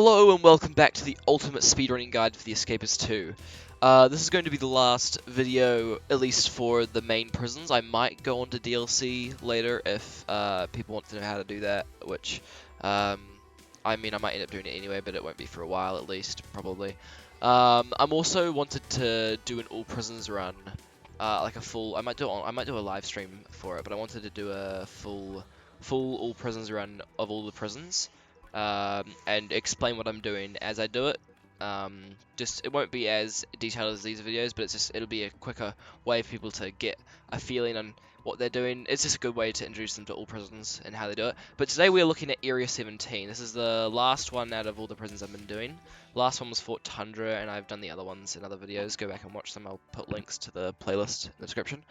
Hello and welcome back to the ultimate speedrunning guide for the Escapists 2. This is going to be the last video, at least for the main prisons. I might go on to DLC later if people want to know how to do that, which, I mean, I might end up doing it anyway, but it won't be for a while at least, probably. I'm also wanted to do an all prisons run, like a full. I might do a live stream for it, but I wanted to do a full all prisons run of all the prisons. And explain what I'm doing as I do it. Just it won't be as detailed as these videos, but it'll be a quicker way for people to get a feeling on what they're doing. It's just a good way to introduce them to all prisons and how they do it. But today we're looking at Area 17. This is the last one out of all the prisons I've been doing. Last one was Fort Tundra, and I've done the other ones in other videos. Go back and watch them. I'll put links to the playlist in the description.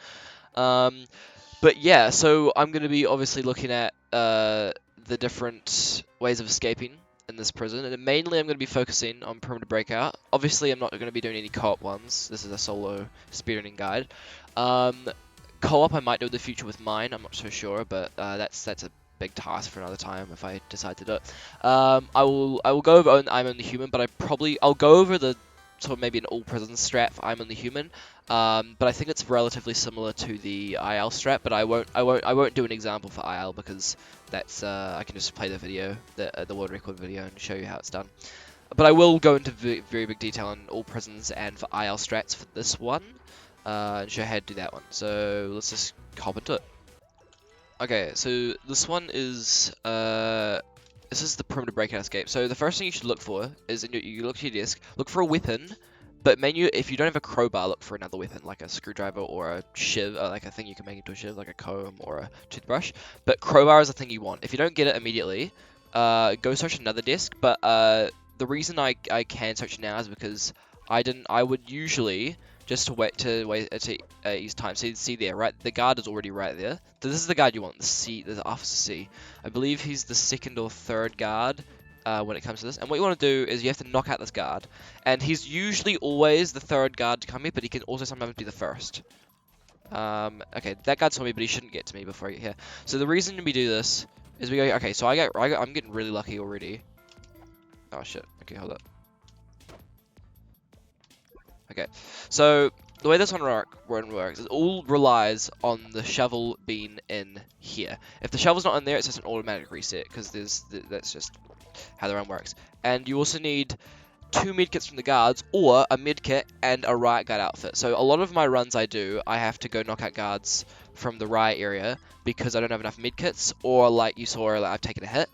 But yeah, so I'm going to be obviously looking at the different ways of escaping in this prison, and mainly I'm going to be focusing on perimeter breakout. Obviously, I'm not going to be doing any co-op ones. This is a solo speedrunning guide. Co-op I might do in the future with mine. I'm not so sure, but that's a big task for another time if I decide to do it. I will go over I'm Only Human, but I'll go over the sort of maybe an all prison strat for I'm Only Human. But I think it's relatively similar to the IL strat, but I won't do an example for IL because that's I can just play the video, the world record video, and show you how it's done. But I will go into very big detail on all prisons and for IL strats for this one, and show you how to do that one. So let's just hop into it. Okay, so this one is this is the perimeter breakout escape. So the first thing you should look for is you look to your desk, look for a weapon. But if you don't have a crowbar, look for another weapon, like a screwdriver or a shiv, like a thing you can make into a shiv, like a comb or a toothbrush. But crowbar is the thing you want. If you don't get it immediately, go search another desk. But the reason I can search now is because I would usually just to use time. So you see there, right? The guard is already right there. So this is the guard you want, the Officer C. I believe he's the second or third guard. When it comes to this, and what you want to do is you have to knock out this guard, and he's usually always the third guard to come here, but he can also sometimes be the first. Okay, that guard saw me, but he shouldn't get to me before I get here. So the reason we do this is we go. Okay, so I'm getting really lucky already. Oh shit. Okay, hold up. Okay, so the way this one works is it all relies on the shovel being in here. If the shovel's not in there, it's just an automatic reset because that's just how the run works. And you also need 2 medkits from the guards, or a medkit and a riot guard outfit. So a lot of my runs I have to go knock out guards from the riot area because I don't have enough medkits, or like you saw, like, I've taken a hit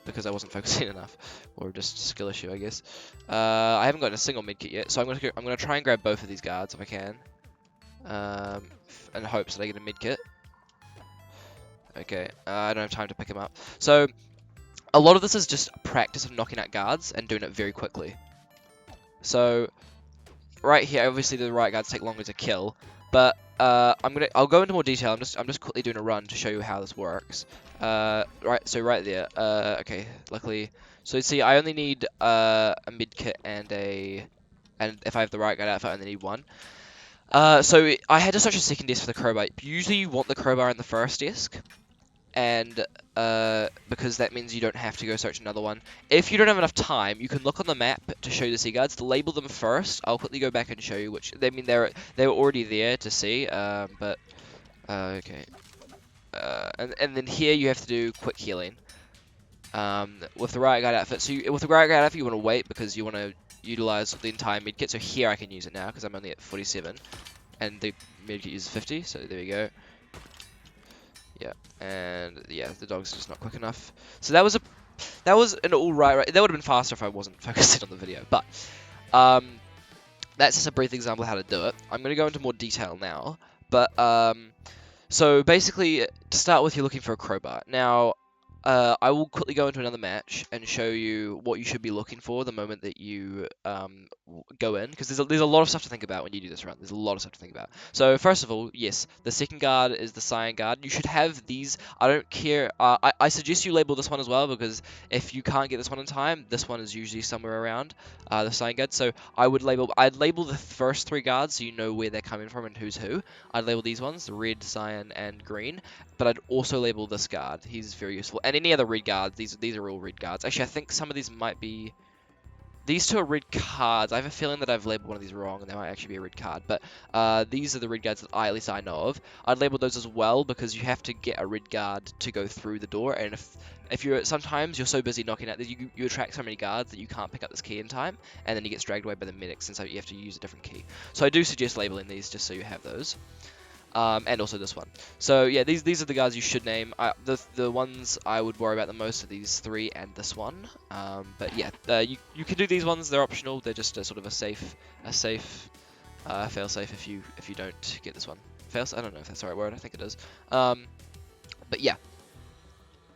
because I wasn't focusing enough, or just a skill issue, I guess. I haven't gotten a single medkit yet, so I'm gonna try and grab both of these guards if I can, in hopes that I get a medkit. Okay, I don't have time to pick them up. So a lot of this is just practice of knocking out guards and doing it very quickly. So right here, obviously the riot guards take longer to kill, but I'll go into more detail. I'm just quickly doing a run to show you how this works. Right there. Okay, luckily. So you see, I only need a medkit and if I have the riot guard outfit, I only need one. So I had to search a second desk for the crowbar. Usually you want the crowbar in the first desk, and because that means you don't have to go search another one. If you don't have enough time, you can look on the map to show the sea guards, to label them first. I'll quickly go back and show you which. I mean, they were already there to see, but okay. And then here you have to do quick healing with the riot guard outfit. So with the riot guard outfit, you want to wait because you want to utilize the entire medkit. So here I can use it now because I'm only at 47, and the medkit uses 50. So there we go. Yeah, and yeah, the dog's just not quick enough. So that was an alright. That would have been faster if I wasn't focusing on the video. But that's just a brief example of how to do it. I'm going to go into more detail now. But so basically, to start with, you're looking for a crowbar. Now, I will quickly go into another match and show you what you should be looking for the moment that you go in, because there's a lot of stuff to think about when you do this run. There's a lot of stuff to think about. So first of all, yes, the second guard is the cyan guard. You should have these. I don't care. I suggest you label this one as well, because if you can't get this one in time, this one is usually somewhere around the cyan guard. So I'd label the first 3 guards so you know where they're coming from and who's who. I'd label these ones, the red, cyan, and green. But I'd also label this guard. He's very useful. and any other red guards. These are all red guards. Actually, I think some of these might be. These two are red cards. I have a feeling that I've labeled one of these wrong, and they might actually be a red card. But these are the red guards that at least I know of. I'd label those as well because you have to get a red guard to go through the door. And if you're sometimes you're so busy knocking out that you attract so many guards that you can't pick up this key in time, and then you get dragged away by the medics, and so you have to use a different key. So I do suggest labeling these just so you have those. And also this one. So yeah, these are the guys you should name. The ones I would worry about the most are these three and this one. But yeah, you can do these ones. They're optional. They're just a sort of a safe fail safe if you don't get this one. I don't know if that's the right word. I think it is. But yeah.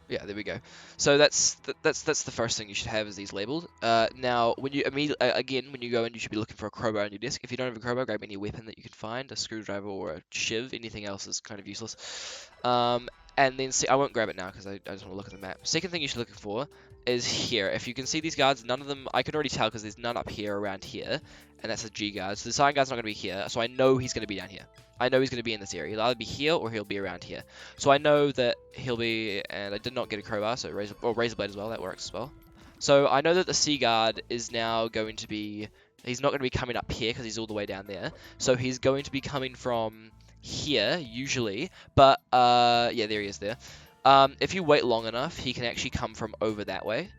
Yeah, there we go. So that's the first thing you should have is these labeled. Now, when you again, when you go in, you should be looking for a crowbar on your desk. If you don't have a crowbar, grab any weapon that you can find, a screwdriver or a shiv. Anything else is kind of useless. And then see, I won't grab it now because I just want to look at the map. Second thing you should look for is here. If you can see these guards, none of them, I can already tell because there's none up here around here, and that's a G guard. So the sign guard's not going to be here, so I know he's going to be down here. I know he's going to be in this area. He'll either be here or he'll be around here. So I know that he'll be, and I did not get a crowbar, so razor blade as well, that works as well. So I know that the C guard is now going to be, he's not going to be coming up here because he's all the way down there. So he's going to be coming from here, usually, but yeah, there he is there. If you wait long enough, he can actually come from over that way,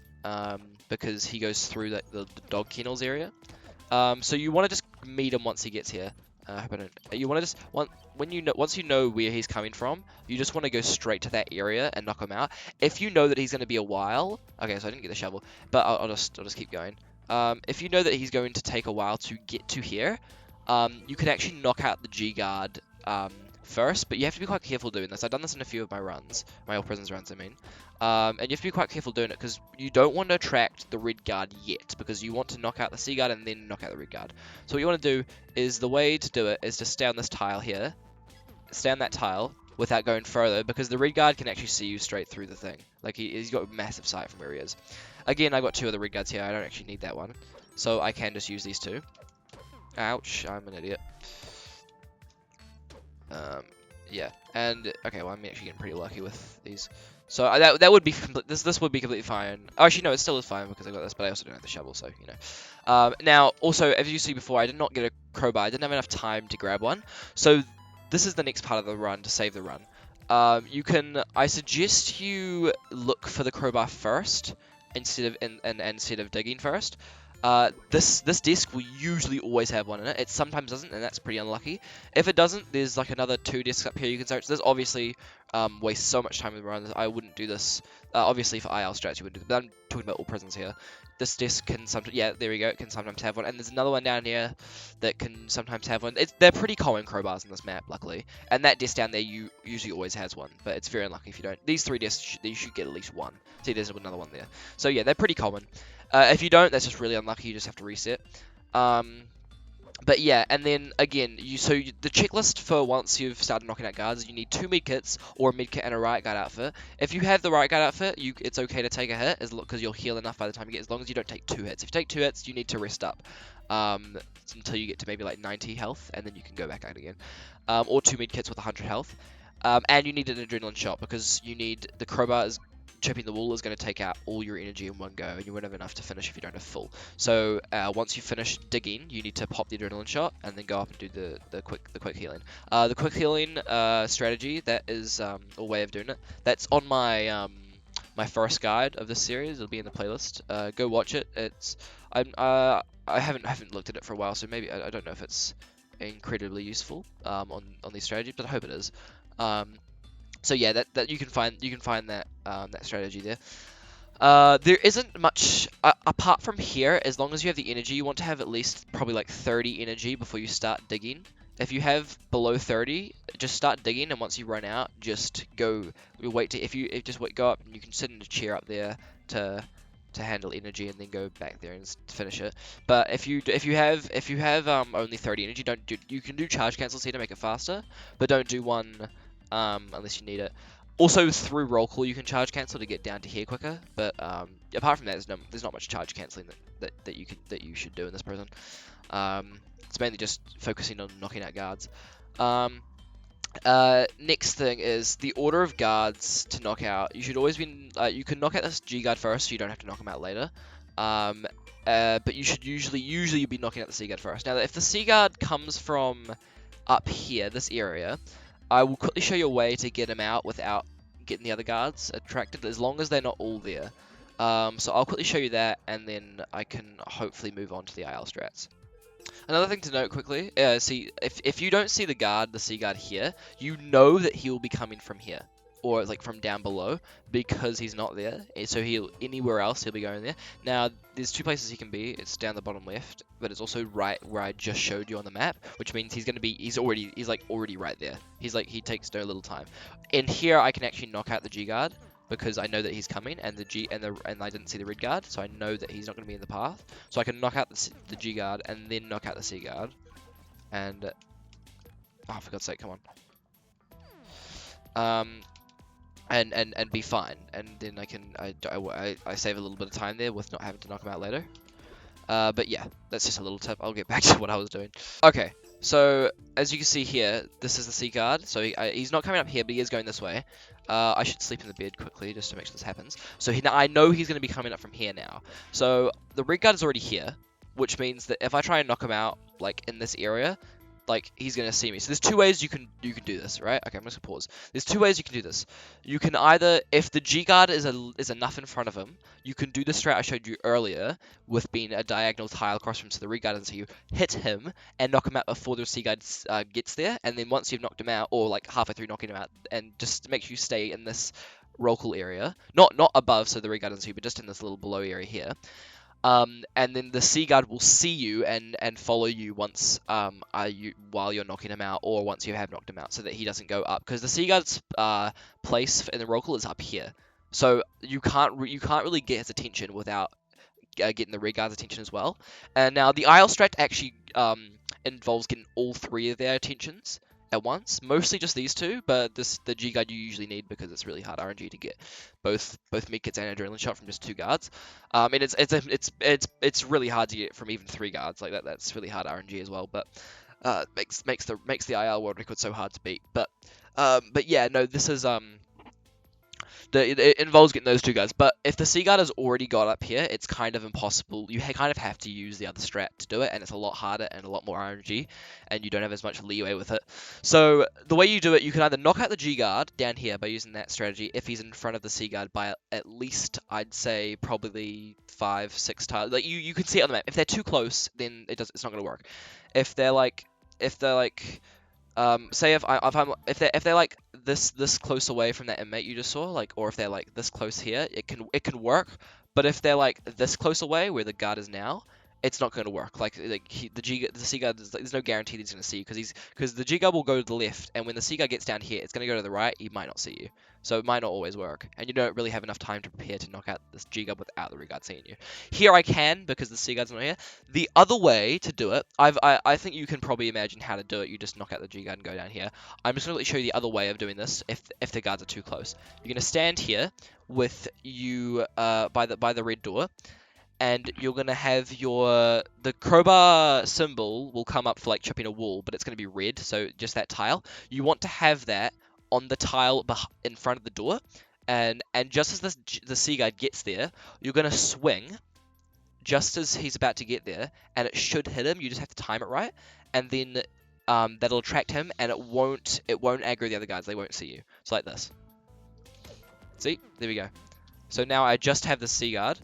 because he goes through the dog kennels area. So you want to just meet him once he gets here. I hope I don't. You want to just once you know where he's coming from, you just want to go straight to that area and knock him out. If you know that he's going to be a while, okay, so I didn't get the shovel, but I'll just keep going. If you know that he's going to take a while to get to here, you can actually knock out the G guard first, but you have to be quite careful doing this. I've done this in a few of my runs, my All Prisons runs, I mean. And you have to be quite careful doing it because you don't want to attract the red guard yet because you want to knock out the C guard and then knock out the red guard. So what you want to do is, the way to do it is to stay on this tile here, stay on that tile without going further because the red guard can actually see you straight through the thing. Like he's got massive sight from where he is. Again, I got two of the red guards here. I don't actually need that one, so I can just use these two. Ouch, I'm an idiot. Yeah, and okay, well I'm actually getting pretty lucky with these. So that would be this would be completely fine. Oh, actually no, it still is fine because I got this, but I also don't have the shovel, so you know. Now also, as you see before, I did not get a crowbar. I didn't have enough time to grab one. So this is the next part of the run to save the run. I suggest you look for the crowbar first instead of digging first. This desk will usually always have one in it. It sometimes doesn't, and that's pretty unlucky. If it doesn't, there's like another two desks up here you can search. This obviously wastes so much time with runs. I wouldn't do this. Obviously for IL strats you would do this, but I'm talking about all prisons here. This desk can sometimes, yeah, there we go, it can sometimes have one. And there's another one down here that can sometimes have one. They're pretty common crowbars on this map, luckily. And that desk down there usually always has one, but it's very unlucky if you don't. These three desks, you should get at least one. See, there's another one there. So yeah, they're pretty common. If you don't, that's just really unlucky. You just have to reset. But yeah, and then again, the checklist for once you've started knocking out guards is you need 2 medkits or a medkit and a riot guard outfit. If you have the riot guard outfit, it's okay to take a hit because you'll heal enough by the time you get. As long as you don't take 2 hits. If you take 2 hits, you need to rest up until you get to maybe like 90 health, and then you can go back out again. Or 2 medkits with 100 health. And you need an adrenaline shot because you need the crowbar is. Chipping the wall is going to take out all your energy in one go, and you won't have enough to finish if you don't have full. So once you finish digging, you need to pop the adrenaline shot and then go up and do the quick healing. The quick healing strategy, that is a way of doing it. That's on my my first guide of this series. It'll be in the playlist. Go watch it. I haven't looked at it for a while, so maybe I don't know if it's incredibly useful on these strategies, but I hope it is. So yeah, that you can find that that strategy there. There isn't much apart from here. As long as you have the energy, you want to have at least probably like 30 energy before you start digging. If you have below 30, just start digging, and once you run out, just go. Wait to go up, and you can sit in a chair up there to handle energy, and then go back there and finish it. But if you have only 30 energy, you can do charge cancels here to make it faster, but don't do one. Unless you need it. Also, through roll call, you can charge cancel to get down to here quicker. But apart from that, there's not much charge canceling that you should do in this prison. It's mainly just focusing on knocking out guards. Next thing is the order of guards to knock out. You should always be. You can knock out this G guard first, so you don't have to knock him out later. But you should usually you'd be knocking out the C guard first. Now, if the C guard comes from up here, this area, I will quickly show you a way to get him out without getting the other guards attracted, as long as they're not all there. So I'll quickly show you that, and then I can hopefully move on to the IL strats. Another thing to note quickly, see, if you don't see the C guard here, you know that he will be coming from here, or like from down below, because he's not there. So anywhere else he'll be going there. Now, there's two places he can be. It's down the bottom left, but it's also right where I just showed you on the map, which means he's already right there. He takes no little time. In here, I can actually knock out the G guard, because I know that he's coming, and I didn't see the red guard, so I know that he's not going to be in the path. So I can knock out the G guard and then knock out the C guard, and oh, for God's sake, come on. And be fine, and then I save a little bit of time there with not having to knock him out later. But yeah, that's just a little tip. I'll get back to what I was doing. Okay, so as you can see here, this is the C guard. So he's not coming up here, but he is going this way. I should sleep in the bed quickly just to make sure this happens. So I know he's going to be coming up from here now. So the red guard is already here, which means that if I try and knock him out, like in this area, like he's gonna see me. So there's two ways you can do this, right? Okay, I'm just gonna pause. There's two ways you can do this. You can either, if the G guard is enough in front of him, you can do the strat I showed you earlier with being a diagonal tile across from, so the red guard doesn't see you. Hit him and knock him out before the C guard gets there, and then once you've knocked him out, or like halfway through knocking him out, and just make sure you stay in this rocal area, not above, so the red guard doesn't see you, but just in this little below area here. And then the C guard will see you and follow you once while you're knocking him out, or once you have knocked him out, so that he doesn't go up, because the C guard's place in the rocal is up here, so you can't really get his attention without getting the red guard's attention as well. And now the IL strat actually involves getting all three of their attentions at once, mostly just these two, but the G guard you usually need because it's really hard RNG to get both medkits and adrenaline shot from just two guards. And it's really hard to get from even three guards like that. That's really hard RNG as well, but makes the IL world record so hard to beat. But yeah, no, this is it involves getting those two guys, but if the C guard has already got up here, it's kind of impossible. You kind of have to use the other strat to do it, and it's a lot harder and a lot more RNG, and you don't have as much leeway with it. So the way you do it, you can either knock out the G guard down here by using that strategy if he's in front of the C guard by at least, I'd say, probably 5-6 tiles. Like you can see it on the map. If they're too close, then it's not going to work. If they're like say if they're like this close away from that inmate you just saw, like, or if they're like this close here, it can work. But if they're like this close away where the guard is now, it's not going to work. Like the C guard, there's no guarantee that he's going to see you, because the G guard will go to the left, and when the C guard gets down here, it's going to go to the right. He might not see you, so it might not always work, and you don't really have enough time to prepare to knock out this G guard without the red guard seeing you. Here I can, because the C guard's not here. The other way to do it, I think you can probably imagine how to do it. You just knock out the G guard and go down here. I'm just going to show you the other way of doing this if the guards are too close. You're going to stand here with you by the red door, and you're going to have the crowbar symbol will come up for like chipping a wall, but it's going to be red, so just that tile. You want to have that on the tile in front of the door, and just as the C guard gets there, you're going to swing just as he's about to get there, and it should hit him. You just have to time it right, and then that'll attract him, and it won't aggro the other guys. They won't see you. It's like this. See? There we go. So now I just have the C guard.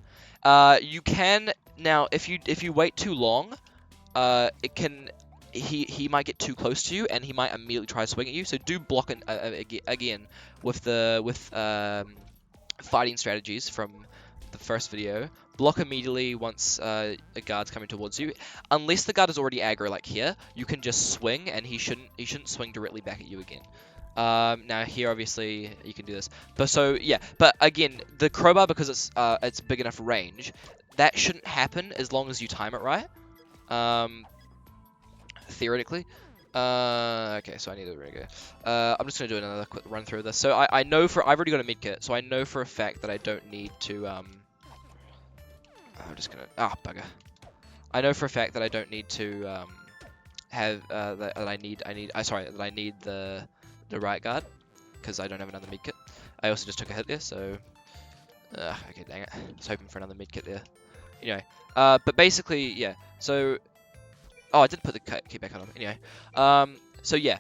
You can now, if you wait too long, he might get too close to you, and he might immediately try to swing at you. So do block again with fighting strategies from the first video. Block immediately once a guard's coming towards you. Unless the guard is already aggro, like here, you can just swing, and he shouldn't swing directly back at you again. Now here, obviously, you can do this. But again, the crowbar, because it's big enough range, that shouldn't happen as long as you time it right. Theoretically. Okay, so I need to go. I'm just gonna do another quick run through this. So I've already got a medkit, so I know for a fact that I don't need to I'm just gonna bugger. I know for a fact that I don't need to have that I need the the right guard, because I don't have another medkit. I also just took a hit there, so... okay, dang it. I was hoping for another medkit there. Anyway, but basically, yeah, so... Oh, I did put the key back on him. Anyway, so yeah,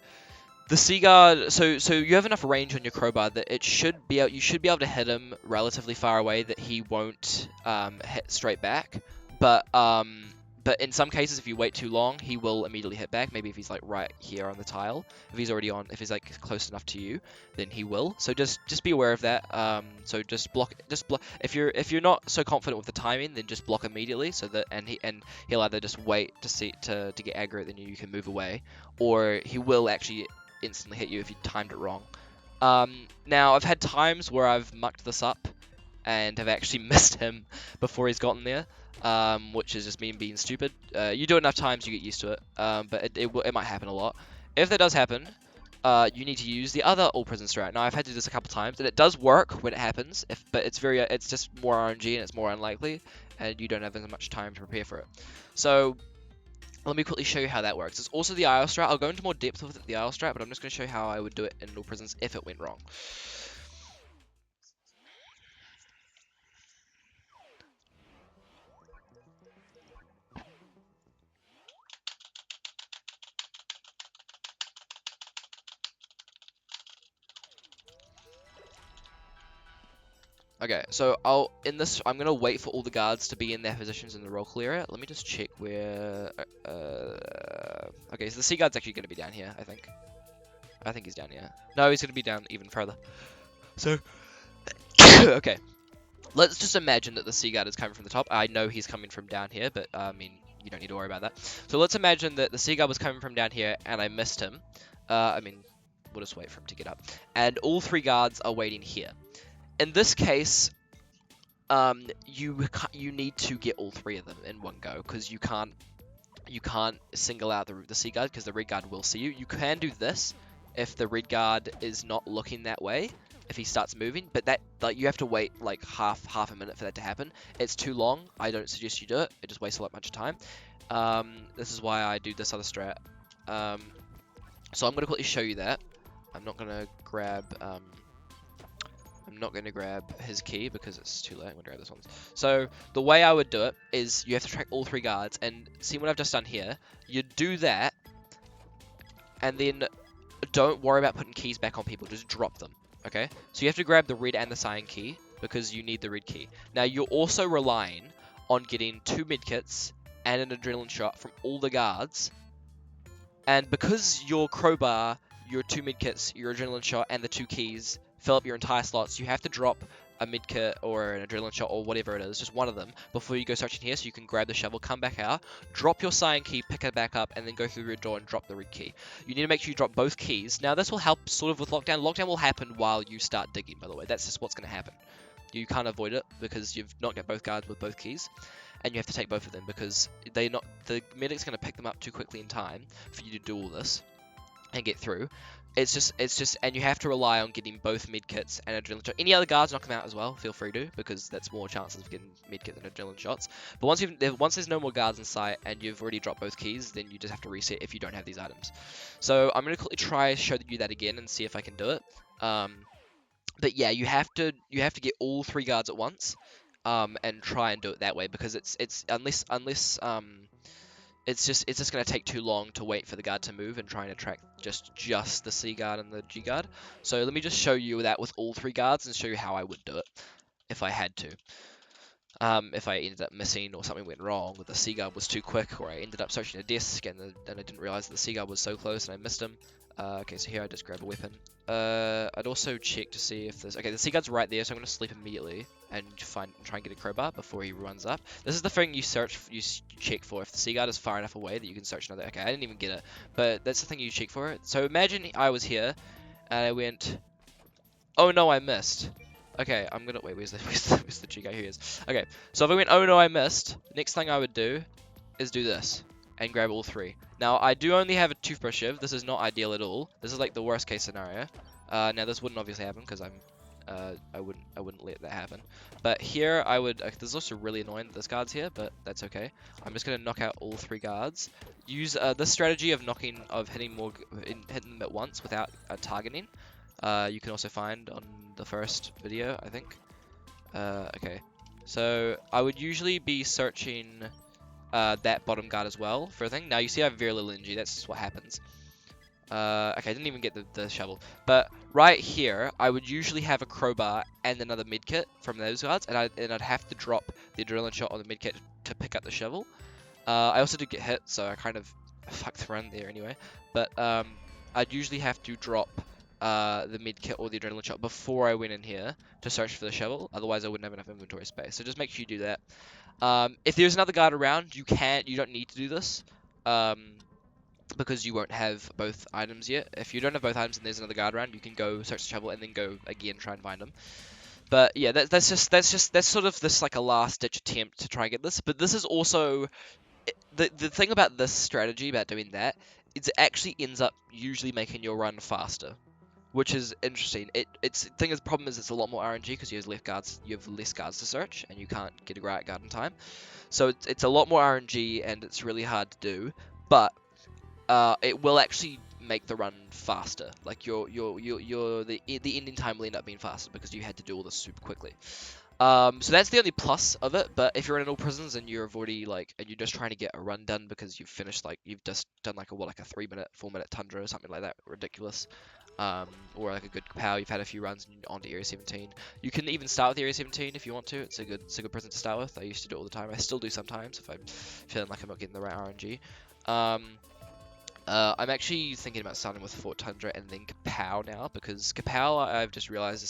the Sea Guard. So you have enough range on your crowbar that it should be you should be able to hit him relatively far away that he won't hit straight back. But in some cases, if you wait too long, he will immediately hit back. Maybe if he's like right here on the tile, if he's already on, if he's like close enough to you, then he will. So just be aware of that. So just block. If you're not so confident with the timing, then just block immediately. So that he'll either just wait to get aggro, then you can move away, or he will actually instantly hit you if you timed it wrong. Now I've had times where I've mucked this up and have actually missed him before he's gotten there. Which is just me being stupid. You do it enough times, you get used to it. But it might happen a lot. If that does happen, you need to use the other all prison strat. Now I've had to do this a couple times, and it does work when it happens. But it's just more RNG and it's more unlikely, and you don't have as much time to prepare for it. So let me quickly show you how that works. It's also the IO strat. I'll go into more depth with the IO strat, but I'm just going to show you how I would do it in all prisons if it went wrong. Okay, so I'm gonna wait for all the guards to be in their positions in the roll call area. Let me just check where. Okay, so the sea guard's actually gonna be down here. I think he's down here. No, he's gonna be down even further. So, okay, let's just imagine that the sea guard is coming from the top. I know he's coming from down here, but I mean, you don't need to worry about that. So let's imagine that the sea guard was coming from down here, and I missed him. I mean, we'll just wait for him to get up, and all three guards are waiting here. In this case, you need to get all three of them in one go, because you can't single out the sea guard, because the red guard will see you. You can do this if the red guard is not looking that way, if he starts moving, but that you have to wait like half a minute for that to happen. It's too long. I don't suggest you do it. It just wastes a lot much time. This is why I do this other strat. So I'm gonna quickly show you that. I'm not gonna grab his key because it's too late. I'm going to grab this one. So the way I would do it is you have to track all three guards, and see what I've just done here. You do that, and then don't worry about putting keys back on people. Just drop them, okay? So you have to grab the red and the cyan key because you need the red key. Now you're also relying on getting 2 medkits and an adrenaline shot from all the guards, and because your crowbar, your 2 medkits, your adrenaline shot, and the 2 keys fill up your entire slots, you have to drop a medkit or an adrenaline shot or whatever it is, just one of them, before you go searching here, so you can grab the shovel, come back out, drop your cyan key, pick it back up, and then go through the red door and drop the red key. You need to make sure you drop both keys. Now this will help sort of with lockdown. Lockdown will happen while you start digging, by the way. That's just what's going to happen. You can't avoid it because you've knocked out both guards with both keys, and you have to take both of them because the medic's going to pick them up too quickly in time for you to do all this and get through. It's just, and you have to rely on getting both medkits and adrenaline shot. Any other guards knock them out as well, feel free to, because that's more chances of getting medkits and adrenaline shots. But once there's no more guards in sight and you've already dropped both keys, then you just have to reset if you don't have these items. So I'm gonna quickly try show you that again and see if I can do it. But yeah, you have to get all 3 guards at once, and try and do it that way, because unless it's just going to take too long to wait for the guard to move and try and attract just the C guard and the G guard. So let me just show you that with all 3 guards and show you how I would do it if I had to. If I ended up missing or something went wrong, or the C guard was too quick, or I ended up searching a desk and I didn't realize that the C guard was so close and I missed him. Okay, so here I just grab a weapon. I'd also check to see if there's... Okay, the sea guard's right there, so I'm going to sleep immediately and try and get a crowbar before he runs up. This is the thing you check for. If the sea guard is far enough away that you can search another... Okay, I didn't even get it, but that's the thing you check for. So imagine I was here and I went... Oh no, I missed. Okay, I'm going to... Wait, where's the G guy? Here he is. Okay, so if I went, oh no, I missed, next thing I would do is do this and grab all 3. Now, I do only have a toothbrush shiv. This is not ideal at all. This is like the worst case scenario. Now, this wouldn't obviously happen because I'm I wouldn't let that happen. But here I would. This is also really annoying that there's guards here, but that's okay. I'm just gonna knock out all 3 guards. Use this strategy of hitting hitting them at once without targeting. You can also find on the first video, I think. Okay, so I would usually be searching that bottom guard as well for a thing. Now you see I have very little energy. That's just what happens. Okay, I didn't even get the shovel. But right here, I would usually have a crowbar and another medkit from those guards, and I'd have to drop the adrenaline shot on the medkit to pick up the shovel. I also did get hit, so I kind of fucked the run there anyway. But I'd usually have to drop the medkit or the adrenaline shot before I went in here to search for the shovel. Otherwise, I wouldn't have enough inventory space. So just make sure you do that. If there's another guard around, you don't need to do this. Because you won't have both items yet. If you don't have both items and there's another guard around, you can go search the shovel and then go again try and find them. But yeah, that's sort of this like a last ditch attempt to try and get this. But this is also the thing about this strategy about doing that is it actually ends up usually making your run faster, which is interesting. The problem is it's a lot more RNG because you have less guards to search and you can't get a right guard in time. So it's a lot more RNG and it's really hard to do, but it will actually make the run faster. Like the ending time will end up being faster because you had to do all this super quickly. So that's the only plus of it. But if you're in all prisons and you're already and you're just trying to get a run done because you've finished you've just done like a 3-minute, 4-minute tundra or something like that, ridiculous. Or like a good pow, you've had a few runs onto Area 17. You can even start with Area 17 if you want to. It's a good prison to start with. I used to do it all the time. I still do sometimes if I'm feeling like I'm not getting the right RNG. I'm actually thinking about starting with Fort Tundra and then Kapow now, because Kapow I've just realized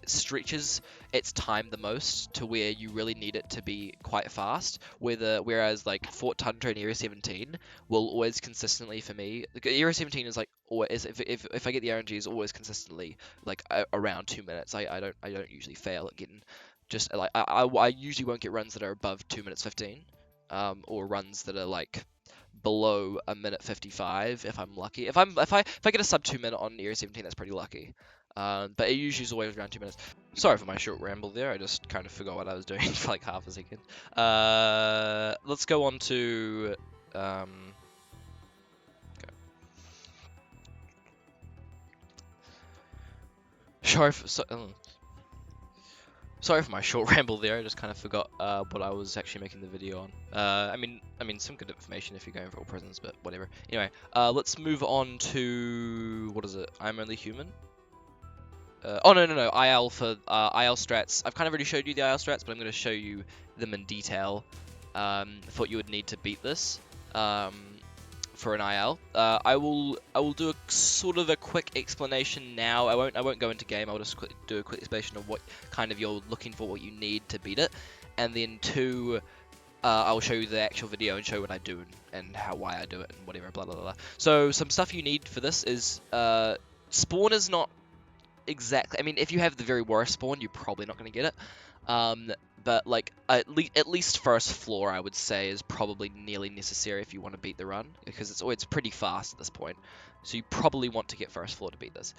stretches its time the most to where you really need it to be quite fast. Whereas like Fort Tundra and Area 17 will always consistently for me. Area 17 is like always if I get the RNG is always consistently around 2 minutes. I don't usually fail at getting just like I usually won't get runs that are above 2 minutes 15, or runs that are below a minute 55 if I'm lucky. If I get a sub 2 minute on Area 17, that's pretty lucky. But it usually is always around 2 minutes. Sorry for my short ramble there. I just kind of forgot what I was doing for like half a second. Let's go on to okay. Sorry for my short ramble there. I just kind of forgot what I was actually making the video on. I mean, some good information if you're going for all prisons, but whatever. Anyway, let's move on to what is it? I'm Only Human. Oh no, IL for IL strats. I've kind of already showed you the IL strats, but I'm going to show you them in detail. For what you would need to beat this. For an IL. I will do a sort of a quick explanation now. I won't go into game. I'll just do a quick explanation of what kind of you're looking for, what you need to beat it, and then I will show you the actual video and show what I do and why I do it and whatever, blah blah blah. So some stuff you need for this is spawn is not exactly. I mean, if you have the very worst spawn, you're probably not going to get it. But at least first floor, I would say, is probably nearly necessary if you want to beat the run, because it's pretty fast at this point. So you probably want to get first floor to beat this.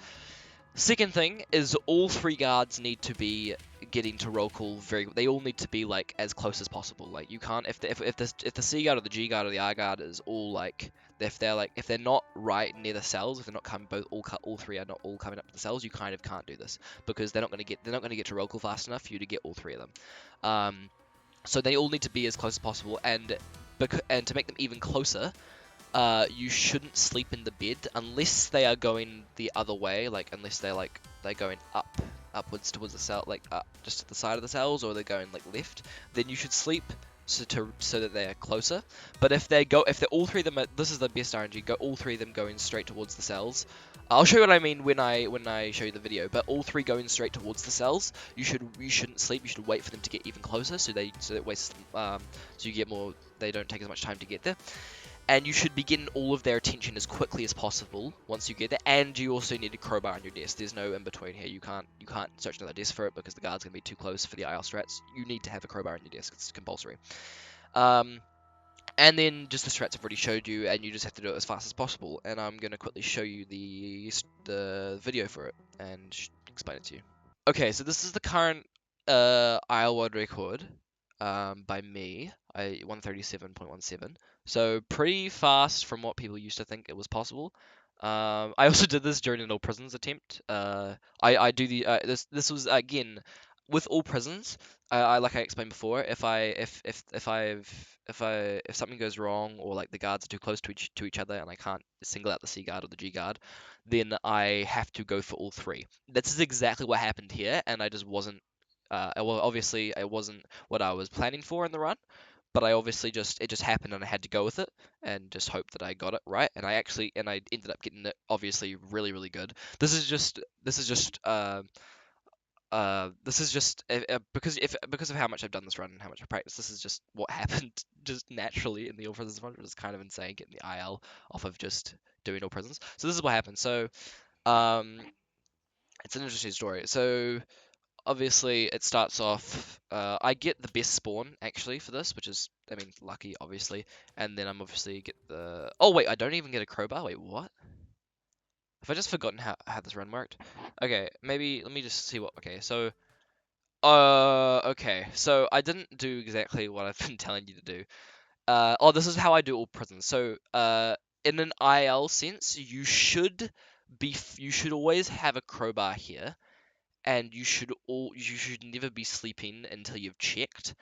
Second thing is all 3 guards need to be getting to roll call they all need to be as close as possible. You can't if the C guard or the G guard or the R guard is all if they're not right near the cells, if they're not coming all 3 are not all coming up to the cells, you kind of can't do this because they're not going to get to roll call fast enough for you to get all 3 of them. So they all need to be as close as possible, and to make them even closer, you shouldn't sleep in the bed unless they are going the other way, unless they're going upwards towards the cell, up just to the side of the cells, or they're going left. Then you should sleep so that they're closer. But if they're all 3 of them, this is the best RNG. All 3 of them going straight towards the cells. I'll show you what I mean when I show you the video. But all 3 going straight towards the cells, you shouldn't sleep. You should wait for them to get even closer, so it wastes so you get more. They don't take as much time to get there. And you should be getting all of their attention as quickly as possible once you get there. And you also need a crowbar on your desk. There's no in between here. You can't search another desk for it because the guard's gonna be too close for the IL strats. You need to have a crowbar on your desk. It's compulsory. And then just the strats I've already showed you, and you just have to do it as fast as possible. And I'm gonna quickly show you the video for it and explain it to you. Okay, so this is the current IL world record by me, 137.17. So pretty fast from what people used to think it was possible. I also did this during an all prisons attempt. I do the this was again with all prisons. I like I explained before. If something goes wrong or like the guards are too close to each other and I can't single out the C guard or the G guard, then I have to go for all three. This is exactly what happened here, and I just wasn't. Well, obviously, it wasn't what I was planning for in the run, but I obviously it just happened, and I had to go with it, and just hope that I got it right. And I ended up getting it obviously really really good. This is just because of how much I've done this run and how much I practice. This is just what happened just naturally in the all prisons run. It was kind of insane getting the IL off of just doing all prisons. So this is what happened. So um, it's an interesting story. So obviously it starts off. I get the best spawn actually for this, which is I mean lucky obviously, and then I'm obviously get the. Oh wait, I don't even get a crowbar. Wait, what? Have I just forgotten how this run worked? Okay, maybe let me just see what. Okay, so. Okay, so I didn't do exactly what I've been telling you to do. Oh, this is how I do all prisons. So, in an IL sense, you should always have a crowbar here, and you should never be sleeping until you've checked.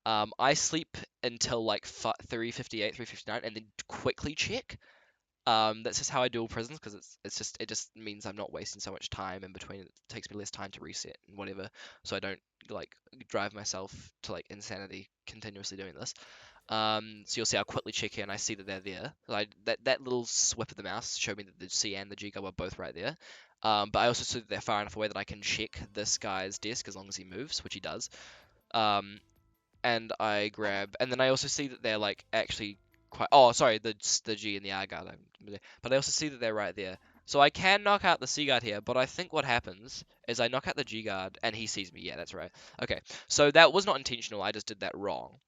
I sleep until like 3:58, 3:59, and then quickly check. That's just how I do all prisons because it just means I'm not wasting so much time in between. It takes me less time to reset and whatever, so I don't like drive myself to like insanity continuously doing this. So you'll see I'll quickly check here and I see that they're there. That little swipe of the mouse showed me that the C and the G guy were both right there. But I also see that they're far enough away that I can check this guy's desk as long as he moves, which he does. Um, and and then I also see that they're like actually quite. Oh, sorry, the G and the R guard. But I also see that they're right there. So I can knock out the C guard here, but I think what happens is I knock out the G guard and he sees me. Yeah, that's right. Okay, so that was not intentional. I just did that wrong.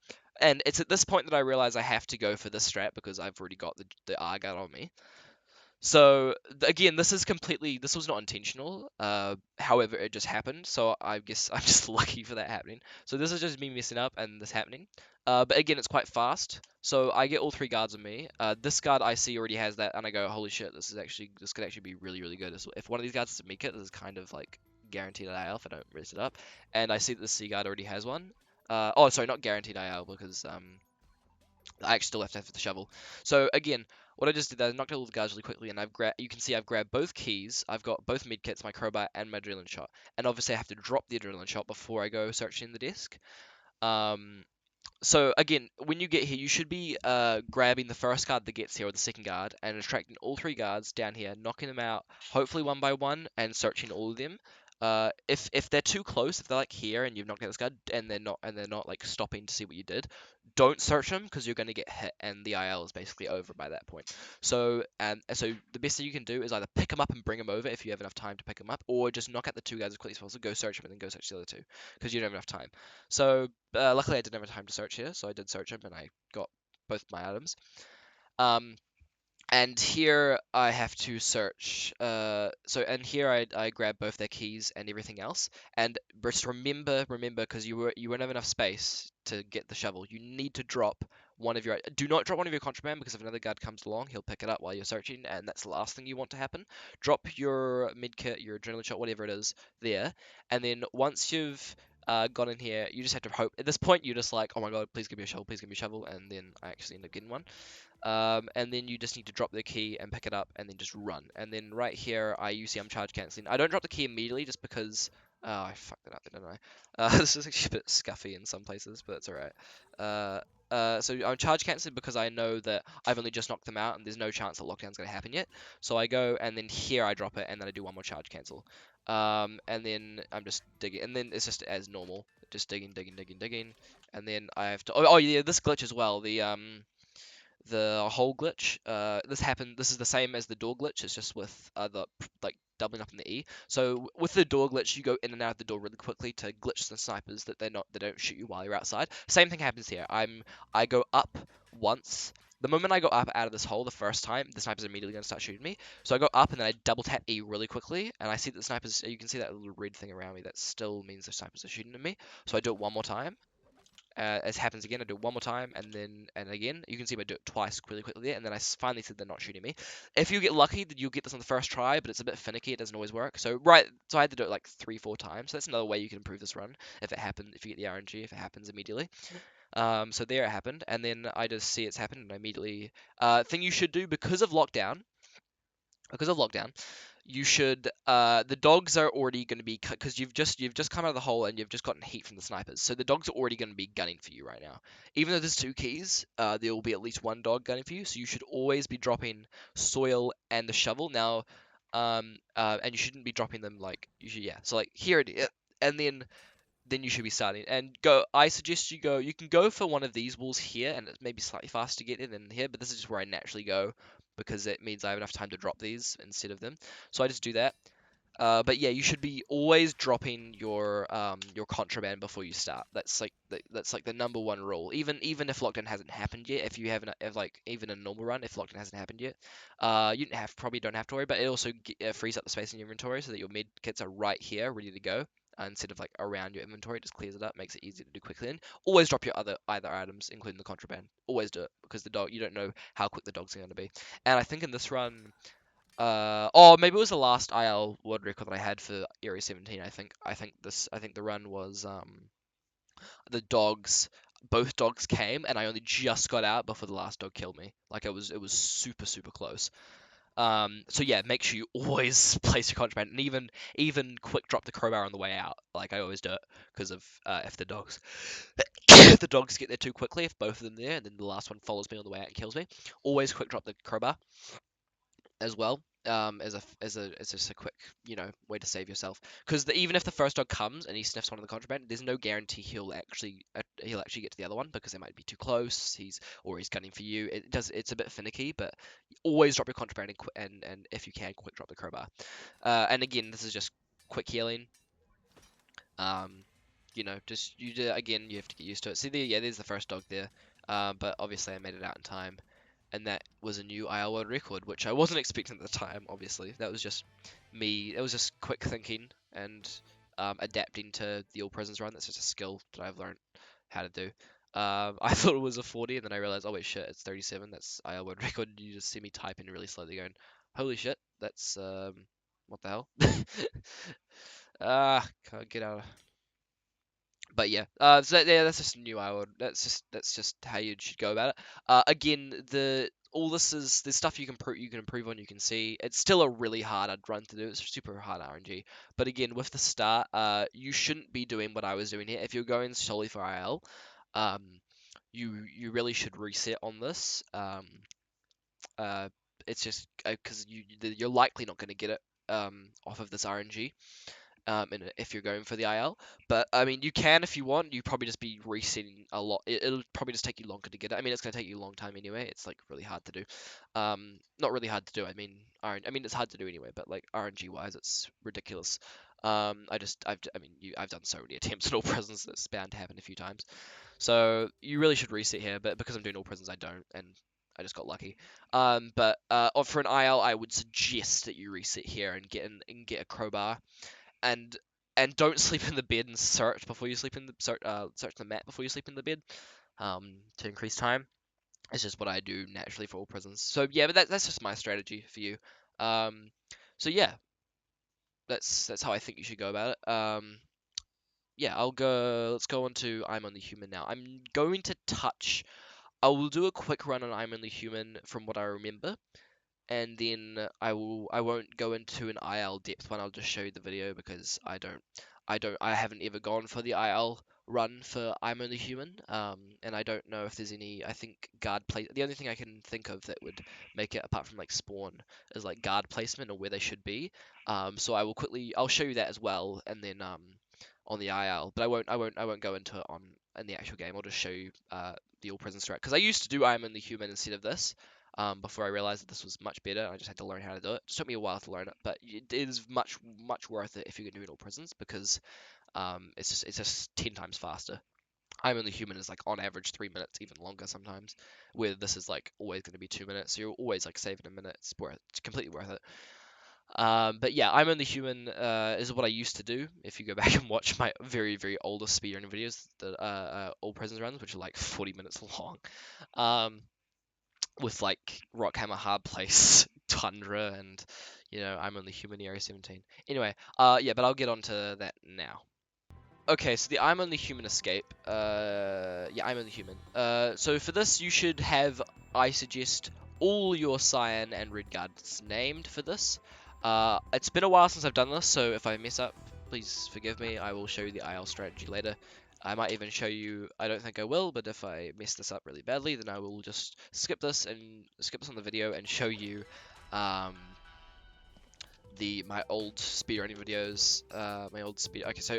And it's at this point that I realize I have to go for this strat because I've already got the R guard on me. So again, this was not intentional. However, it just happened. So I guess I'm just lucky for that happening. So this is just me messing up and this happening. But again, it's quite fast. So I get all three guards on me. This guard I see already has that, and I go, holy shit, this could actually be really really good. If one of these guards is a make it, this is kind of like guaranteed IL if I don't mess it up. And I see that the C guard already has one. Oh, sorry, not guaranteed IL because I actually still have to have the shovel. So again, what I just did, I knocked out all the guards really quickly, and you can see I've grabbed both keys, I've got both medkits, my crowbar, and my adrenaline shot. And obviously I have to drop the adrenaline shot before I go searching the desk. Um, so again, when you get here, you should be grabbing the first guard that gets here, or the second guard, and attracting all three guards down here, knocking them out, hopefully one by one, and searching all of them. If they're too close, if they're like here and you've knocked out this guard and they're not like stopping to see what you did, don't search them because you're going to get hit and the IL is basically over by that point. So the best thing you can do is either pick them up and bring them over if you have enough time to pick them up, or just knock out the two guys as quickly as possible. Go search them and then go search the other two because you don't have enough time. So luckily I didn't have time to search here, so I did search them and I got both my items. And here I have to search. And here I grab both their keys and everything else. And just remember, because you won't have enough space to get the shovel. You need to drop one of your. Do not drop one of your contraband because if another guard comes along, he'll pick it up while you're searching, and that's the last thing you want to happen. Drop your medkit, your adrenaline shot, whatever it is, there, and then once you've got in here, you just have to hope. At this point, you're just like, oh my god, please give me a shovel, please give me a shovel, and then I actually end up getting one. And then you just need to drop the key and pick it up and then just run. And then right here, you see I'm charge cancelling. I don't drop the key immediately just because... Oh, I fucked it up, didn't I? This is actually a bit scuffy in some places, but it's alright. So I'm charge cancelling because I know that I've only just knocked them out and there's no chance that lockdown's going to happen yet. So I go and then here I drop it and then I do one more charge cancel. And then I'm just digging. And then it's just as normal. Just digging. And then I have to... Oh yeah, this glitch as well. The hole glitch. This is the same as the door glitch. It's just with the like doubling up in the E. So with the door glitch, you go in and out of the door really quickly to glitch the snipers that they don't shoot you while you're outside. Same thing happens here. I go up once, the moment I go up out of this hole the first time, the sniper's immediately going to start shooting me. So I go up and then I double tap E really quickly, and I see that the snipers, you can see that little red thing around me, that still means the snipers are shooting at me. So I do it one more time. As happens again, I do it one more time, and again. You can see I do it twice really quickly there, and then finally see they're not shooting me. If you get lucky, then you'll get this on the first try, but it's a bit finicky. It doesn't always work. So so I had to do it like 3, 4 times. So that's another way you can improve this run if it happens. If you get the RNG, if it happens immediately. So there it happened, and then I just see it's happened, and I immediately thing you should do because of lockdown, you should the dogs are already going to be because you've just come out of the hole and you've just gotten heat from the snipers, so the dogs are already going to be gunning for you right now. Even though there's 2 keys, there will be at least 1 dog gunning for you, so you should always be dropping soil and the shovel now. And you shouldn't be dropping them like you should, yeah, so like here it is, and then you should be starting and go. I suggest you can go for one of these walls here, and it's maybe slightly faster to get in than here, but this is just where I naturally go because it means I have enough time to drop these instead of them. So I just do that. But yeah, you should be always dropping your contraband before you start. That's like the number one rule. Even if lockdown hasn't happened yet, if you haven't, if like even a normal run, if lockdown hasn't happened yet, you probably don't have to worry. But it also frees up the space in your inventory so that your med kits are right here, ready to go. Instead of like around your inventory, it just clears it up, makes it easier to do quickly. And always drop your either items, including the contraband. Always do it because the dog, you don't know how quick the dogs are going to be. And I think in this run, maybe it was the last IL world record that I had for Area 17. I think the run was the dogs. Both dogs came, and I only just got out before the last dog killed me. Like it was super super close. So yeah, make sure you always place your contraband, and even quick drop the crowbar on the way out. Like I always do it because of if the dogs if the dogs get there too quickly, if both of them there, and then the last one follows me on the way out and kills me, always quick drop the crowbar as well, as just a quick way to save yourself, because even if the first dog comes and he sniffs one of the contraband, there's no guarantee he'll actually get to the other one because they might be too close. He's gunning for you. It's a bit finicky, but always drop your contraband and if you can, quick drop the crowbar. And again, this is just quick healing. um just again, you have to get used to it. See there, yeah, there's the first dog there. But obviously I made it out in time, and that was a new IL world record, which I wasn't expecting at the time. Obviously, that was just me. It was just quick thinking and adapting to the all prisons run. That's just a skill that I've learned how to do. I thought it was a 40, and then I realized, oh wait, shit, it's 37. That's IL world record. You just see me typing really slowly, going, holy shit, that's what the hell? Can't get out. But yeah, yeah, that's just new hour. That's just how you should go about it. Again, all this is there's stuff you can improve on. You can see it's still a really hard run to do. It's super hard RNG. But again, with the start, you shouldn't be doing what I was doing here. If you're going solely for IL, um, you really should reset on this. Uh, it's just because you're likely not going to get it off of this RNG, if you're going for the IL. But I mean, you can if you want. You probably just be resetting a lot. It'll probably just take you longer to get it. I mean, it's gonna take you a long time anyway. It's like really hard to do. Not really hard to do. I mean, it's hard to do anyway. But like RNG wise, it's ridiculous. I've done so many attempts at all prisons. It's bound to happen a few times. So you really should reset here. But because I'm doing all prisons, I don't, and I just got lucky. But for an IL, I would suggest that you reset here and get a crowbar, and don't sleep in the bed, and search before you sleep in the search the map before you sleep in the bed, to increase time. It's just what I do naturally for all prisons. So yeah, but that's just my strategy for you. Um, so yeah, that's how I think you should go about it. Yeah, let's go on to I'm Only Human now. I'm going to touch. I will do a quick run on I'm Only Human from what I remember, and then I won't go into an IL depth one. I'll just show you the video because I haven't ever gone for the IL run for I'm Only Human. And I don't know if there's any. I think guard play. The only thing I can think of that would make it, apart from like spawn, is like guard placement or where they should be. So I'll show you that as well, and then on the IL, but I won't go into it on in the actual game. I'll just show you the all prison strat, because I used to do I'm Only Human instead of this. Before I realized that this was much better. I just had to learn how to do it. It just took me a while to learn it, but it is much much worth it if you're doing all prisons, because it's just 10 times faster. I'm Only Human is like on average 3 minutes, even longer sometimes, where this is like always going to be 2 minutes, so you're always like saving a minute. It's completely worth it. But yeah, I'm Only Human is what I used to do. If you go back and watch my very, very oldest speedrunning videos, the All Prisons runs, which are like 40 minutes long, um, with like Rockhammer Hard Place, Tundra, and I'm Only Human Area 17. Anyway, yeah, but I'll get on to that now. Okay, so the I'm Only Human escape. Yeah, I'm Only Human. So for this, you should have, I suggest, all your cyan and red guards named for this. It's been a while since I've done this, so if I mess up, please forgive me. I will show you the IL strategy later. I might even show you, I don't think I will, but if I mess this up really badly, then I will just skip this on the video and show you my old speedrunning videos,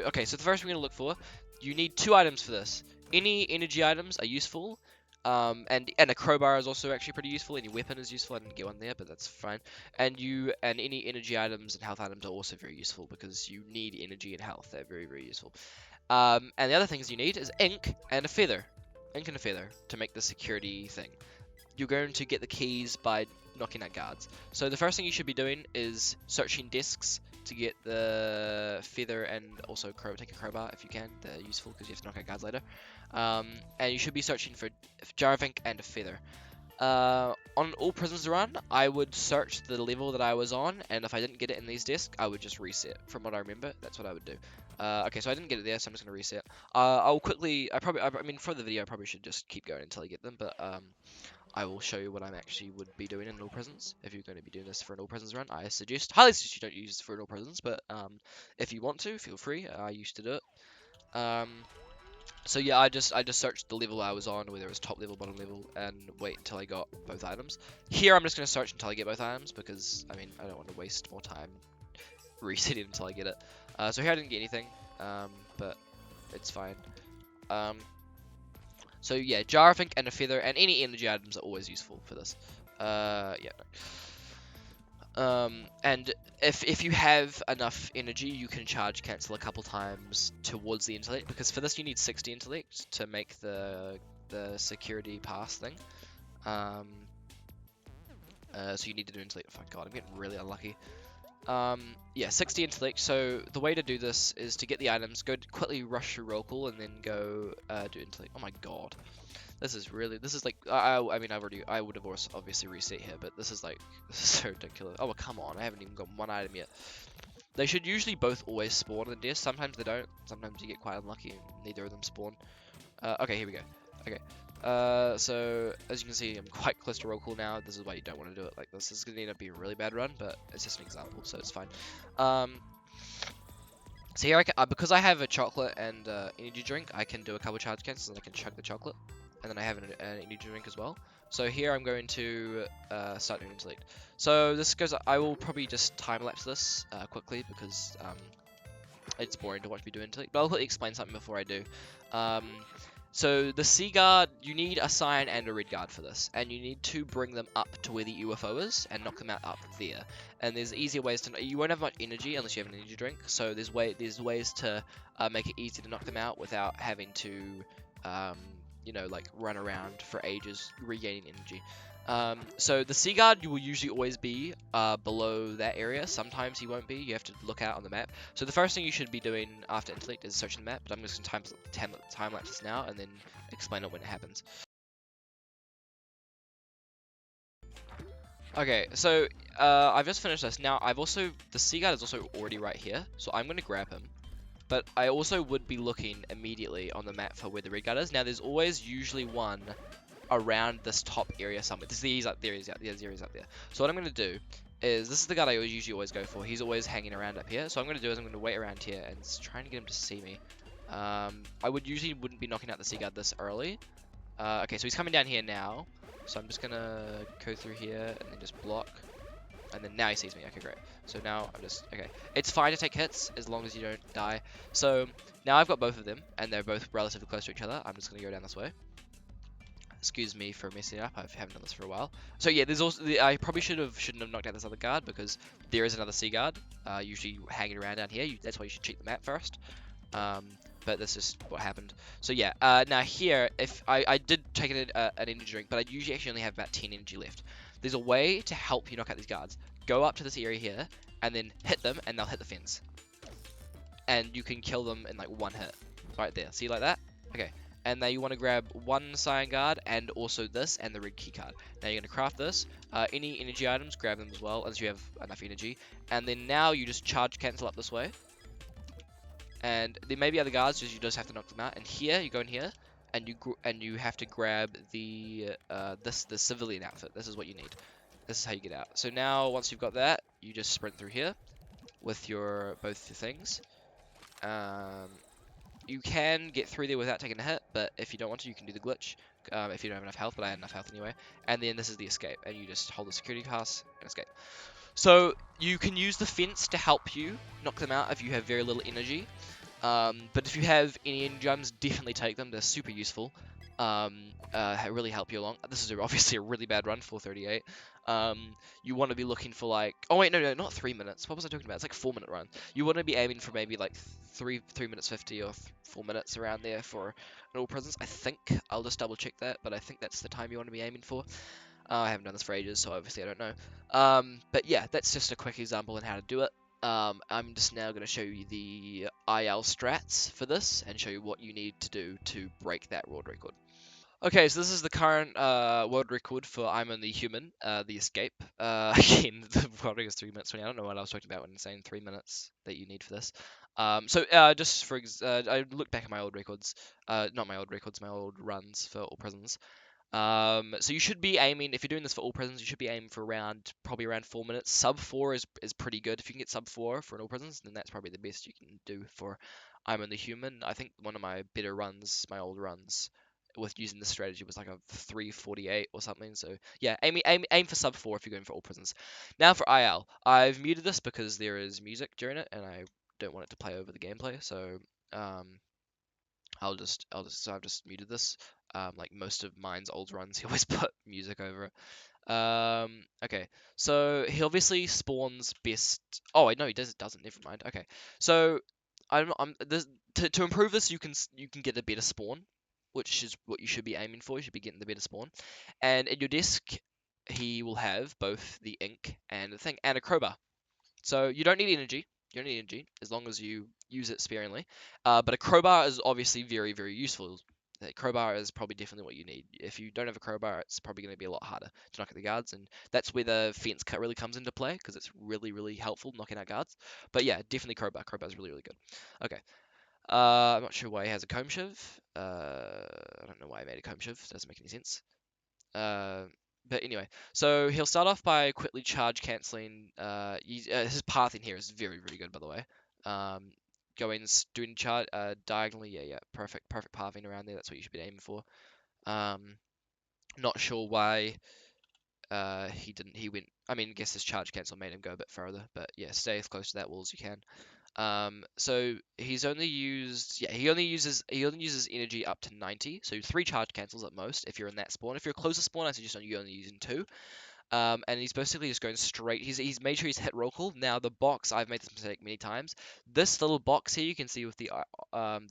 Okay, so the first thing we're gonna look for, you need 2 items for this. Any energy items are useful, and a crowbar is also actually pretty useful. Any weapon is useful. I didn't get one there, but that's fine. And any energy items and health items are also very useful because you need energy and health. They're very, very useful. And the other things you need is ink and a feather. Ink and a feather to make the security thing. You're going to get the keys by knocking out guards. So the first thing you should be doing is searching desks to get the feather, and also take a crowbar if you can. They're useful because you have to knock out guards later. And you should be searching for jar of ink and a feather. On All Prisons Run, I would search the level that I was on, and if I didn't get it in these desks, I would just reset. From what I remember, that's what I would do. Okay, so I didn't get it there, so I'm just gonna reset. I'll quickly. I mean, for the video, I probably should just keep going until I get them, but I will show you what I actually would be doing in All Prisons. If you're going to be doing this for an All Prisons run, I highly suggest you don't use this for an All Prisons, but if you want to, feel free. I used to do it. So yeah, I just searched the level I was on, whether it was top level, bottom level, and wait until I got both items. Here, I'm just going to search until I get both items, because, I mean, I don't want to waste more time resetting until I get it. So here I didn't get anything, but it's fine. So yeah, jar of ink and a feather, and any energy items are always useful for this. Yeah. And if you have enough energy, you can charge cancel a couple times towards the intellect, because for this you need 60 intellect to make the security pass thing. So you need to do intellect. Oh god, I'm getting really unlucky. Yeah, 60 intellect. So the way to do this is to get the items, quickly rush your roll call, and then go do intellect. Oh my god, this is like I would have obviously reset here, but this is so ridiculous. Oh well, come on, I haven't even got one item yet. They should usually both always spawn in this. Sometimes they don't. Sometimes you get quite unlucky and neither of them spawn. Okay, here we go. Okay. So as you can see, I'm quite close to roll call now. This is why you don't want to do it like this. This is going to end up being a really bad run, but it's just an example, so it's fine. So here because I have a chocolate and energy drink, I can do a couple charge cancels and I can chug the chocolate, and then I have an energy drink as well. So here I'm going to start doing intellect. So this goes. I will probably just time lapse this quickly because it's boring to watch me do intellect. But I'll quickly explain something before I do. So the C guard, you need a cyan and a red guard for this, and you need to bring them up to where the UFO is and knock them out up there. And there's easier ways to. You won't have much energy unless you have an energy drink. So there's ways to make it easy to knock them out without having to, like run around for ages regaining energy. So the Sea Guard will usually always be below that area. Sometimes he won't be. You have to look out on the map. So the first thing you should be doing after intellect is searching the map. But I'm just going to time lapse this now and then explain it when it happens. Okay, so I've just finished this. Now the Sea Guard is also already right here, so I'm going to grab him. But I also would be looking immediately on the map for where the red guard is. Now there's usually one around this top area somewhere. He's up there, he's up there. So what I'm going to do is, this is the guard I usually always go for. He's always hanging around up here. So what I'm going to do is I'm going to wait around here and trying to get him to see me. I wouldn't be knocking out the Sea Guard this early. Okay, so he's coming down here now. So I'm just going to go through here and then just block. And then now he sees me. Okay, great. So now okay. It's fine to take hits as long as you don't die. So now I've got both of them and they're both relatively close to each other. I'm just going to go down this way. Excuse me for messing up. I haven't done this for a while. So yeah, there's also I probably shouldn't have knocked out this other guard because there is another Sea Guard usually hanging around down here. That's why you should check the map first. But that's just what happened. So yeah, now here, if I did take an energy drink, but I usually actually only have about 10 energy left. There's a way to help you knock out these guards. Go up to this area here, and then hit them, and they'll hit the fence. And you can kill them in like one hit. Right there, see like that? Okay, and now you want to grab one Cyan Guard, and also this, and the red key card. Now you're going to craft this. Any energy items, grab them as well, unless you have enough energy. And then now you just charge cancel up this way. And there may be other guards, you just have to knock them out. And here, you go in here, and you have to grab the the civilian outfit. This is what you need. This is how you get out. So now, once you've got that, you just sprint through here with your both your things. You can get through there without taking a hit, but if you don't want to, you can do the glitch. If you don't have enough health, but I had enough health anyway. And then this is the escape, and you just hold the security pass and escape. So you can use the fence to help you knock them out if you have very little energy. But if you have any energy items, definitely take them. They're super useful. Really help you along. This is obviously a really bad run, 438. You want to be looking for like, oh wait, no, not 3 minutes. What was I talking about? It's like 4 minute run. You want to be aiming for maybe like 3 minutes 50 or 4 minutes around there for an all prisons. I think I'll just double check that, but I think that's the time you want to be aiming for. I haven't done this for ages, so obviously I don't know. But yeah, that's just a quick example on how to do it. I'm just now going to show you the IL strats for this and show you what you need to do to break that world record. Okay, so this is the current world record for I'm Only Human, the escape. Again, the world record is 3 minutes 20. I don't know what I was talking about when saying 3 minutes that you need for this. Just for I looked back at my old records, not my old records, my old runs for all prisons. So you should be aiming, if you're doing this for all prisons, you should be aiming for probably around 4 minutes. Sub 4 is pretty good. If you can get sub 4 for an all prisons, then that's probably the best you can do for I'm Only Human. I think one of my better runs, my old runs, with using this strategy was like a 3:48 or something. So yeah, aim for sub 4 if you're going for all prisons. Now for IL, I've muted this because there is music during it, and I don't want it to play over the gameplay. So um, so I've just muted this. Like most of mine's old runs, he always put music over it. Okay, so he obviously spawns best. Oh, wait, no, he doesn't. Never mind. Okay, so I'm this to improve this, you can get a better spawn, which is what you should be aiming for. You should be getting the better spawn, and in your desk, he will have both the ink and the thing and a crowbar. So you don't need energy. You don't need energy as long as you use it sparingly. But a crowbar is obviously very, very useful. A crowbar is probably definitely what you need. If you don't have a crowbar, it's probably going to be a lot harder to knock out the guards, and that's where the fence cut really comes into play because it's really, really helpful knocking out guards. But yeah, definitely crowbar. Crowbar is really, really good. Okay. I'm not sure why he has a comb shiv. I don't know why he made a comb shiv. Doesn't make any sense. Uh, but anyway, so he'll start off by quickly charge cancelling. His path in here is very, very good, by the way. Doing charge diagonally, yeah, perfect pathing around there. That's what you should be aiming for. Not sure why he didn't. He went. I mean, I guess his charge cancel made him go a bit further, but yeah, stay as close to that wall as you can. So he's only used, yeah, he only uses energy up to 90, so 3 charge cancels at most if you're in that spawn. If you're closer spawn, I suggest you're only using 2. And he's basically just going straight. He's made sure he's hit roll call. Now the box, I've made this mistake many times. This little box here you can see with the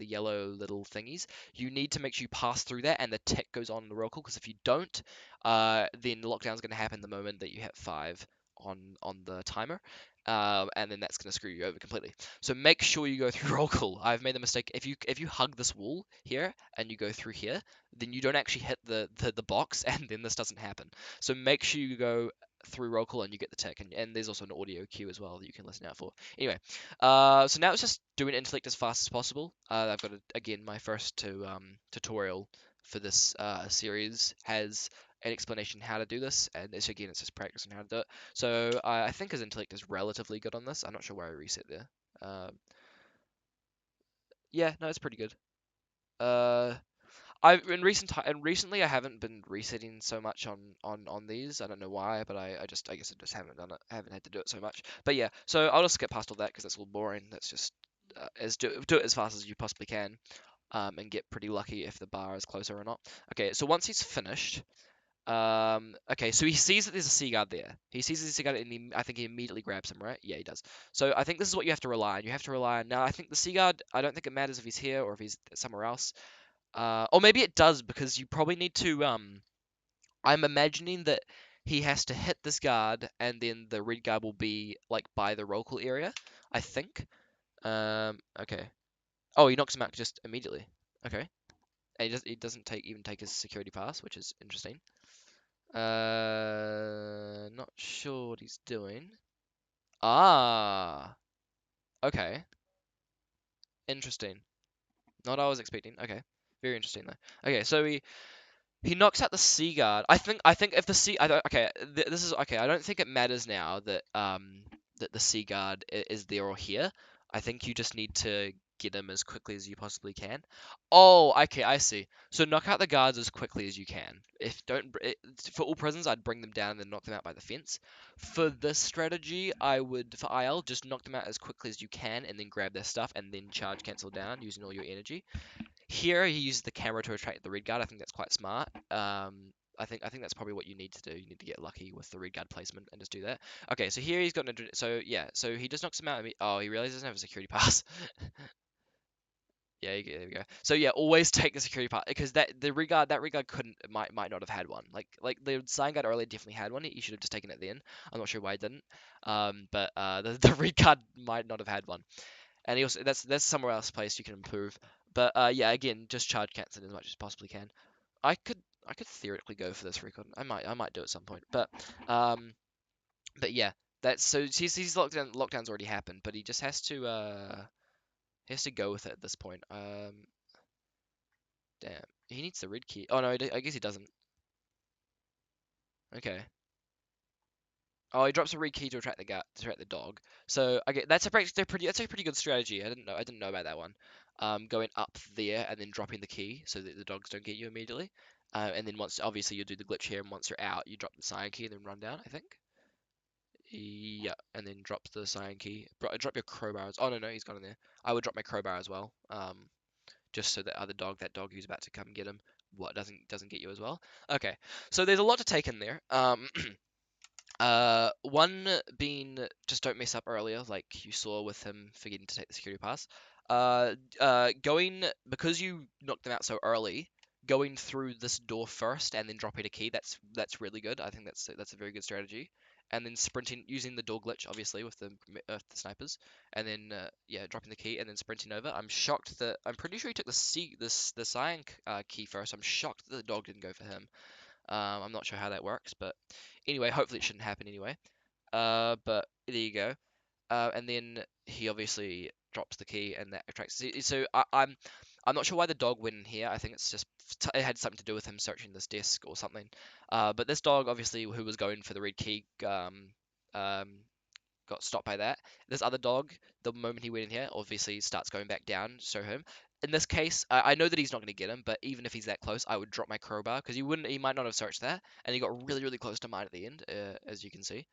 yellow little thingies. You need to make sure you pass through that, and the tick goes on the roll call. Because if you don't, then the lockdown's going to happen the moment that you hit 5 on the timer. And then that's going to screw you over completely. So make sure you go through roll call. I've made the mistake. If you hug this wall here and you go through here, then you don't actually hit the box, and then this doesn't happen. So make sure you go through roll call and you get the tick, and there's also an audio cue as well that you can listen out for. Anyway, so now it's just doing intellect as fast as possible. I've got again my first tutorial for this series has an explanation how to do this, and it's just practice on how to do it. So I think his intellect is relatively good on this. I'm not sure where I reset there. Yeah, no, it's pretty good. Uh, I've in recent time and recently I haven't been resetting so much on these. I don't know why, but I guess I just haven't done it. I haven't had to do it so much. But yeah, so I'll just skip past all that because that's a little boring. That's just do it as fast as you possibly can, and get pretty lucky if the bar is closer or not. Okay, so once he's finished, Okay, so he sees that there's a sea guard there. He sees there's a sea guard, and I think he immediately grabs him, right? Yeah, he does. So I think this is what you have to rely on. You have to rely on. Now, I think the sea guard. I don't think it matters if he's here or if he's somewhere else. Or maybe it does because you probably need to. I'm imagining that he has to hit this guard, and then the red guard will be like by the roll call area. I think. Okay. Oh, he knocks him out just immediately. Okay. And he doesn't even take his security pass, which is interesting. Not sure what he's doing. Ah, okay. Interesting. Not what I was expecting. Okay. Very interesting though. Okay, so he knocks out the sea guard. I think if the sea I don't okay, this is okay. I don't think it matters now that the sea guard is there or here. I think you just need to get him as quickly as you possibly can. Oh, okay, I see. So knock out the guards as quickly as you can. If don't for all prisons, I'd bring them down and then knock them out by the fence. For this strategy, I would for IL just knock them out as quickly as you can and then grab their stuff and then charge cancel down using all your energy. Here he uses the camera to attract the red guard. I think that's quite smart. I think that's probably what you need to do. You need to get lucky with the red guard placement and just do that. Okay, so here he's got an so yeah, so he just knocks him out. Oh, he realizes he doesn't have a security pass. Yeah, there we go. So yeah, always take the security pass because that red guard couldn't might not have had one. Like the sign guard earlier definitely had one. He should have just taken it then. I'm not sure why he didn't. But the red guard might not have had one. And he also that's somewhere else place you can improve. But yeah, again, just charge cancel as much as possibly can. I could I could theoretically go for this recon. I might do it at some point. Um but yeah, that's so he's lockdown's already happened, but he has to go with it at this point. Damn, he needs the red key. Oh no, I guess he doesn't. Okay. Oh, he drops a red key to attract to attract the dog. So okay, that's a pretty good strategy. I didn't know about that one. Going up there and then dropping the key so that the dogs don't get you immediately. And then once obviously you do the glitch here, and once you're out, you drop the cyan key and then run down. I think. Yeah, and then drop the cyan key. Drop your crowbar. Oh no, he's gone in there. I would drop my crowbar as well. Just so that that dog who's about to come get him, doesn't get you as well. Okay, so there's a lot to take in there. One being just don't mess up earlier, like you saw with him forgetting to take the security pass. Going because you knocked them out so early, going through this door first and then dropping a key. That's really good. I think that's a very good strategy. And then sprinting using the door glitch, obviously with the snipers, and then yeah, dropping the key and then sprinting over. I'm pretty sure he took the cyan key first. I'm shocked that the dog didn't go for him. I'm not sure how that works, but anyway, hopefully it shouldn't happen anyway. But there you go. And then he obviously drops the key, and that attracts. So I'm not sure why the dog went in here. I think it's just it had something to do with him searching this desk or something. But this dog, obviously, who was going for the red key, um, got stopped by that. This other dog, the moment he went in here, obviously starts going back down, show him. In this case, I know that he's not going to get him, but even if he's that close, I would drop my crowbar because he might not have searched that, and he got really, really close to mine at the end, as you can see.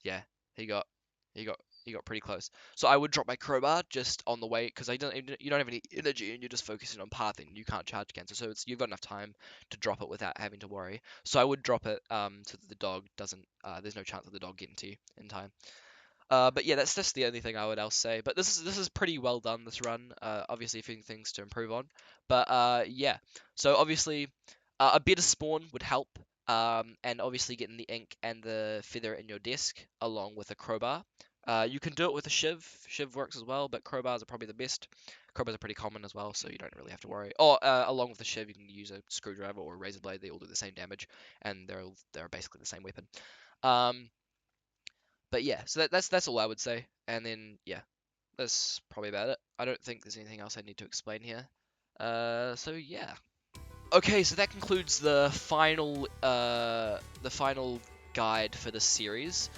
Yeah, he got, he got, he got pretty close. So I would drop my crowbar just on the way because you don't have any energy and you're just focusing on pathing. You can't charge cancel, so you've got enough time to drop it without having to worry. So I would drop it so that the dog doesn't. There's no chance of the dog getting to you in time. But yeah, that's just the only thing I would else say. But this is pretty well done, this run. Obviously, a few things to improve on. But yeah, so obviously a better spawn would help. And obviously getting the ink and the feather in your desk along with a crowbar. You can do it with a shiv. Shiv works as well, but crowbars are probably the best. Crowbars are pretty common as well, so you don't really have to worry. Or along with the shiv, you can use a screwdriver or a razor blade. They all do the same damage, and they're basically the same weapon. Um, but yeah, so that's all I would say. And then yeah, that's probably about it. I don't think there's anything else I need to explain here. So yeah. Okay, so that concludes the final guide for this series.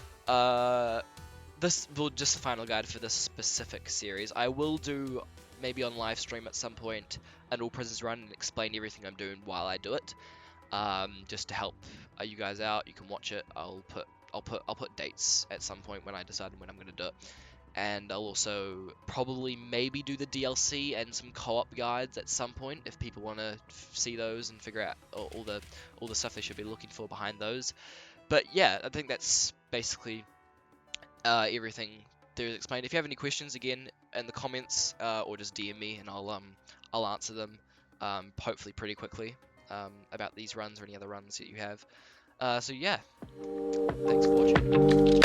Just the final guide for this specific series. I will do maybe on live stream at some point an all prisons run and explain everything I'm doing while I do it. Just to help you guys out. You can watch it. I'll put dates at some point when I decide when I'm gonna do it. and I'll also probably maybe do the DLC and some co-op guides at some point if people want to see those and figure out all the stuff they should be looking for behind those. But yeah, I think that's basically everything there is explained. If you have any questions, again, in the comments or just DM me and I'll answer them hopefully pretty quickly about these runs or any other runs that you have. So yeah, thanks for watching.